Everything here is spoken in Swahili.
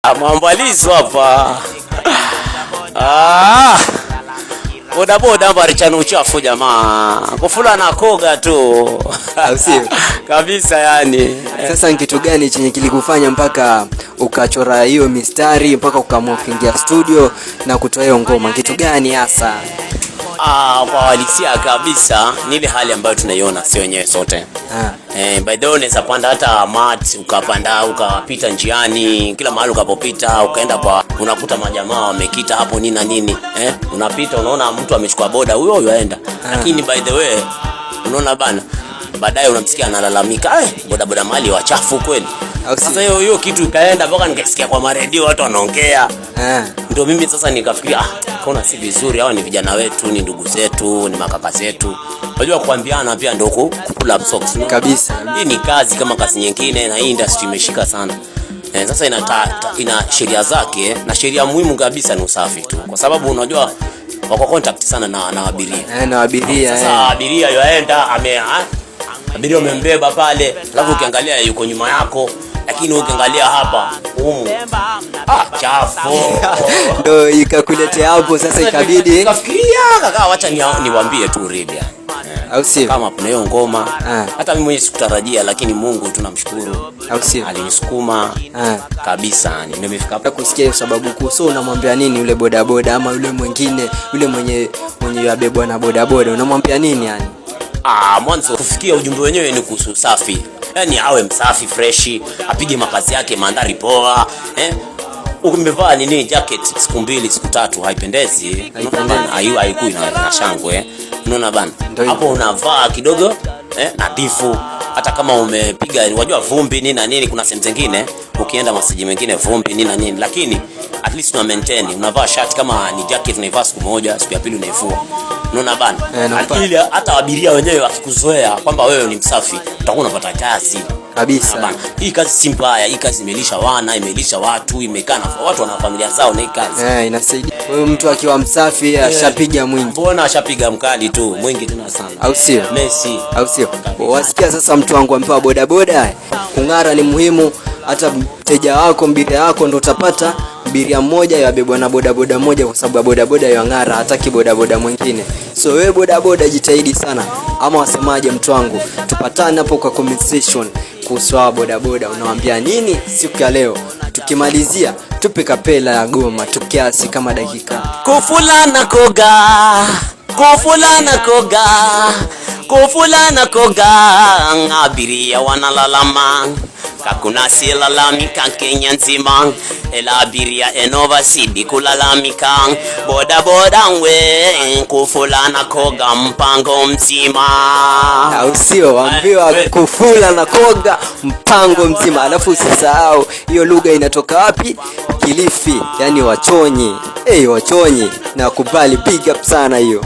Mambo hapa. Boda mbari chana uchafu jamaa. Kufula na koga tu. Au sio? Kabisa yani. Sasa ni kitu gani chenye kilikufanya mpaka ukachora hiyo mistari mpaka ukaamua kuingia studio na kutoa hiyo ngoma? Kitu gani hasa? Kwa walisia kabisa ni ile hali ambayo tunaiona sio wenyewe sote. By the way unaweza panda hata mat ukapanda ukapita njiani kila mahali ukapopita ukaenda kwa unakuta majamaa wamekita hapo nini na nini unapita unaona mtu amechukua boda huyo aenda lakini by the way unaona bana baadaye unamsikia analalamika boda mali wachafu kweli. Sasa hiyo kitu ikaenda mpaka nikasikia kwa maredio watu wanaongea. Ndio mimi sasa nikafikiria kaona si vizuri hao ni vijana wetu ni ndugu zetu ni makaka zetu. Unajua kuambiana pia ndio kukula socks kabisa. Hii ni kazi kama kazi nyingine na hii industry imeshika sana. Sasa ina sheria zake na sheria muhimu kabisa ni usafi tu. Kwa sababu unajua wako contact sana na abiria. Na abiria. Sasa abiria yoenda abiria umembeba pale, alafu ukiangalia yuko nyuma yako, lakini ukiangalia hapa chafu. Ndio ikakuletea hapo sasa ikabidi. Kafikiria kaka acha niwaambie tu really. Au sio? Kama kuna hiyo ngoma, hata mimi mwenyewe sikutarajia lakini Mungu tunamshukuru. Au sio? Alinisukuma kabisa nimefika hapa kusikia hiyo sababu kuu. So unamwambia nini yule boda ama yule mwingine, yule mwenye yabebwa na boda unamwambia nini yani? Mwanzo kufikia ujumbe wenyewe ni kuhusu safi. Yaani awe msafi fresh, apige makazi yake mandhari poa. Ukimevaa nini jacket siku 2 siku 3 haipendezi. Haikui na shangwe. Unaona bana? Hapo unavaa kidogo nadhifu. Hata kama umepiga unajua vumbi nini na nini kuna sehemu zingine ukienda masaji mengine vumbi nini na nini lakini at least una maintain unavaa shirt kama ni jacket unaivaa siku moja siku ya pili unaifua. Unaona bana? Ili hata abiria wenyewe wakikuzoea kwamba wewe ni msafi utakuwa unapata kazi kabisa. Hii kazi si mbaya, hii kazi imelisha wana, imelisha watu, imekaa na watu wana familia zao na hii kazi. Inasaidia. Wewe mtu akiwa msafi ashapiga mwingi. Mbona ashapiga mkali tu, mwingi tena sana. Au sio? Messi. Au sio? Wasikia sasa mtu wangu ampewa boda kung'ara ni muhimu. Hata mteja wako mbiria wako ndo utapata mbiria mmoja yabebwa na boda moja kwa sababu boda yang'ara hataki boda mwingine. So wewe boda jitahidi sana. Ama wasemaje mtu wangu? Tupatane hapo kwa conversation kuhusu boda unawaambia nini siku ya leo? Tukimalizia tupe kapela ya goma tukiasi kama dakika. Kufula na koga abiria wanalalama kakuna silalamika Kenya nzima ela abiria enova sidi kulalamika boda we kufula na koga mpango mzima. Au sio? Waambiwa kufula na koga mpango mzima. Alafu usisahau hiyo lugha inatoka wapi? Kilifi, yani Wachonyi. Wachonyi na kubali big up sana hiyo.